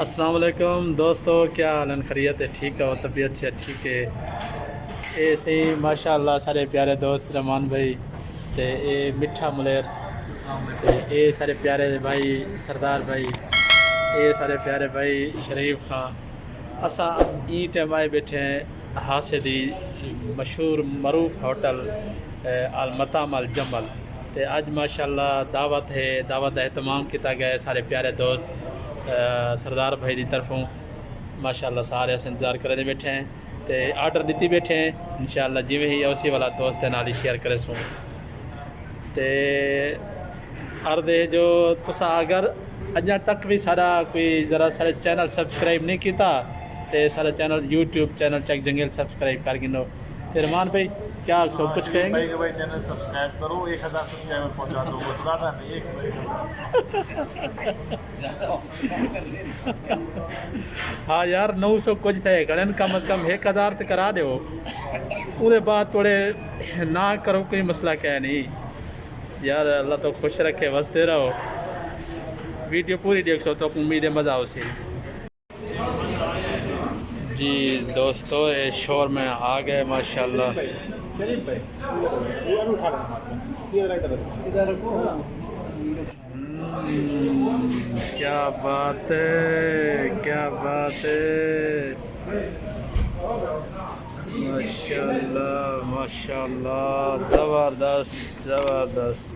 अस्सलाम वालेकुम दोस्तों, क्या हाल है? खैरियत है? ठीक है? तबीयत से ठीक है? ऐसे ही माशाअल्लाह सारे प्यारे दोस्त रमान भाई ते ये मिठा मुलेर ते ये सारे प्यारे भाई सरदार भाई, ये सारे प्यारे भाई शरीफ खां। असा ई टाइम आए बैठे हैं हासे दी मशहूर मरूफ होटल अल मताम अल जमल। ते अज माशाअल्लाह दावत है, दावत का एहतमाम किया गया है सारे प्यारे दोस्त सरदार भाई की तरफों। माशाअल्लाह सारे अस इंतज़ार करे बैठे हैं तो आर्डर दी बैठे हैं। इंशाअल्लाह जिमें ही उसी वाला दोस्त नाल ही शेयर करे सूँ तो अर्द है जो तुसा अगर अजा तक भी सारा कोई ज़रा सारे चैनल सब्सक्राइब नहीं किया तो सारा चैनल यूट्यूब चैनल चक जंगल सब्सक्राइब कर गिनो। रमान भाई क्या सब कुछ कहेंगे? भाई चैनल सब्सक्राइब करो, 1000 सब्सक्राइबर पहुंचा दो, ज़्यादा नहीं, हाँ यार 900 कुछ थे घड़न कम अज़ कम 1000 तो करा दो। उसके बाद थोड़े ना करो कोई मसला क्या नहीं यार। अल्लाह तो खुश रखे, वसते रहो। वीडियो पूरी देख सो तो उम्मीद है मज़ा आओ सी। जी दोस्तों ये शोर में आ गए माशाल्लाह। क्या बात है, क्या बात है, माशाल्लाह माशाल्लाह, ज़बरदस्त ज़बरदस्त।